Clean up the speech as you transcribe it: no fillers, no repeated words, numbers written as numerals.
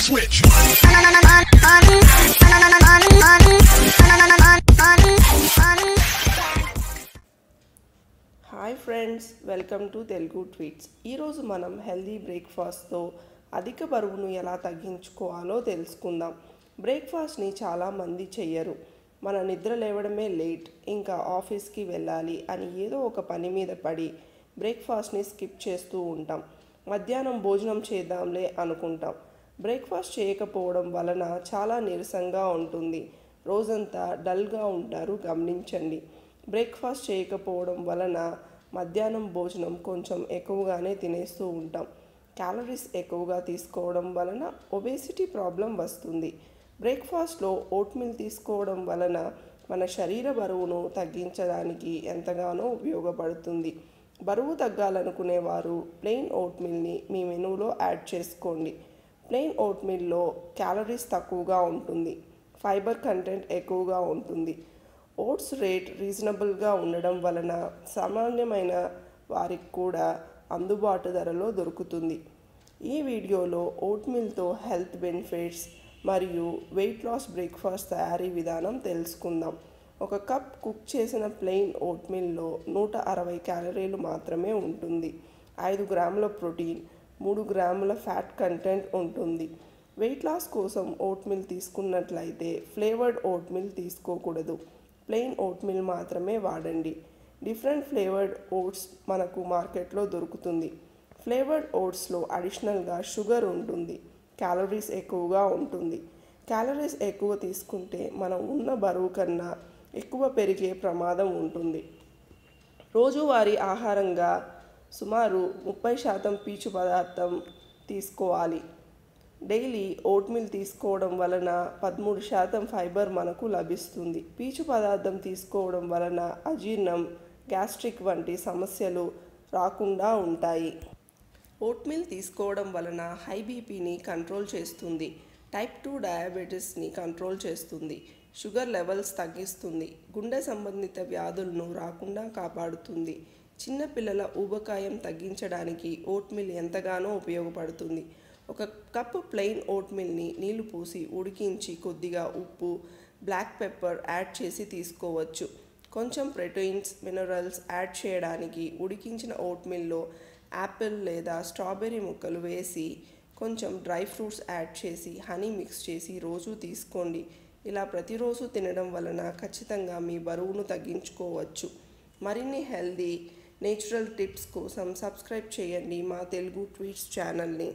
switch. Hi friends, welcome to Telugu tweets. ఈరోజు మనం healthy బ్రేక్ఫాస్ట్తో అధిక బరువును ఎలా తగ్గించుకోవాలో తెలుసుకుందాం. బ్రేక్ఫాస్ట్ని చాలామంది చెయ్యరు. మన నిద్ర లేవడమే లేట్, ఇంకా ఆఫీస్కి వెళ్ళాలి అని ఏదో ఒక పని మీద పడి బ్రేక్ఫాస్ట్ని స్కిప్ చేస్తూ ఉంటాం. మధ్యాహ్నం భోజనం చేద్దాంలే అనుకుంటాం. బ్రేక్ఫాస్ట్ చేయకపోవడం వలన చాలా నీరసంగా ఉంటుంది. రోజంతా డల్గా ఉంటారు. గమనించండి. బ్రేక్ఫాస్ట్ చేయకపోవడం వలన మధ్యాహ్నం భోజనం కొంచెం ఎక్కువగానే తినేస్తూ ఉంటాం. క్యాలరీస్ ఎక్కువగా తీసుకోవడం వలన ఒబేసిటీ ప్రాబ్లం వస్తుంది. బ్రేక్ఫాస్ట్లో ఓట్మీల్ తీసుకోవడం వలన మన శరీర బరువును తగ్గించడానికి ఎంతగానో ఉపయోగపడుతుంది. బరువు తగ్గాలనుకునేవారు ప్లెయిన్ ఓట్మీల్ని మీ మెనూలో యాడ్ చేసుకోండి. ప్లెయిన్ ఓట్మీల్లో క్యాలరీస్ తక్కువగా ఉంటుంది, ఫైబర్ కంటెంట్ ఎక్కువగా ఉంటుంది. ఓట్స్ రేట్ రీజనబుల్గా ఉండడం వలన సామాన్యమైన వారికి కూడా అందుబాటు ధరలో దొరుకుతుంది. ఈ వీడియోలో ఓట్మీల్తో హెల్త్ బెనిఫిట్స్ మరియు వెయిట్ లాస్ బ్రేక్ఫాస్ట్ తయారీ విధానం తెలుసుకుందాం. ఒక కప్ కుక్ చేసిన ప్లెయిన్ ఓట్మీల్లో 160 క్యాలరీలు మాత్రమే ఉంటుంది. 5 గ్రాముల ప్రోటీన్, 3 గ్రాముల ఫ్యాట్ కంటెంట్ ఉంటుంది. వెయిట్ లాస్ కోసం ఓట్మీల్ తీసుకున్నట్లయితే ఫ్లేవర్డ్ ఓట్మీల్ తీసుకోకూడదు. ప్లెయిన్ ఓట్మీల్ మాత్రమే వాడండి. డిఫరెంట్ ఫ్లేవర్డ్ ఓట్స్ మనకు మార్కెట్లో దొరుకుతుంది. ఫ్లేవర్డ్ ఓట్స్లో అడిషనల్గా షుగర్ ఉంటుంది, క్యాలరీస్ ఎక్కువగా ఉంటుంది. క్యాలరీస్ ఎక్కువ తీసుకుంటే మనం ఉన్న బరువు కన్నా ఎక్కువ పెరిగే ప్రమాదం ఉంటుంది. రోజువారీ ఆహారంగా సుమారు 30% పీచు పదార్థం తీసుకోవాలి. డైలీ ఓట్మీల్ తీసుకోవడం వలన 13% ఫైబర్ మనకు లభిస్తుంది. పీచు పదార్థం తీసుకోవడం వలన అజీర్ణం, గ్యాస్ట్రిక్ వంటి సమస్యలు రాకుండా ఉంటాయి. ఓట్మీల్ తీసుకోవడం వలన హై బీపీని కంట్రోల్ చేస్తుంది, టైప్ 2 డయాబెటీస్ని కంట్రోల్ చేస్తుంది, షుగర్ లెవెల్స్ తగ్గిస్తుంది, గుండె సంబంధిత వ్యాధులను రాకుండా కాపాడుతుంది. చిన్నపిల్లల ఊబకాయం తగ్గించడానికి ఓట్మీల్ ఎంతగానో ఉపయోగపడుతుంది. ఒక కప్పు ప్లెయిన్ ఓట్మీల్ని నీళ్లు పోసి ఉడికించి కొద్దిగా ఉప్పు, బ్లాక్ పెప్పర్ యాడ్ చేసి తీసుకోవచ్చు. కొంచెం ప్రోటీన్స్, మినరల్స్ యాడ్ చేయడానికి ఉడికించిన ఓట్మీల్లో యాపిల్ లేదా స్ట్రాబెర్రీ ముక్కలు వేసి కొంచెం డ్రై ఫ్రూట్స్ యాడ్ చేసి హనీ మిక్స్ చేసి రోజు తీసుకోండి. ఇలా ప్రతిరోజు తినడం వలన ఖచ్చితంగా మీ బరువును తగ్గించుకోవచ్చు. మరిన్ని హెల్దీ నేచురల్ టిప్స్ కోసం సబ్స్క్రైబ్ చేయండి మా తెలుగు ట్వీట్స్ ఛానల్ని.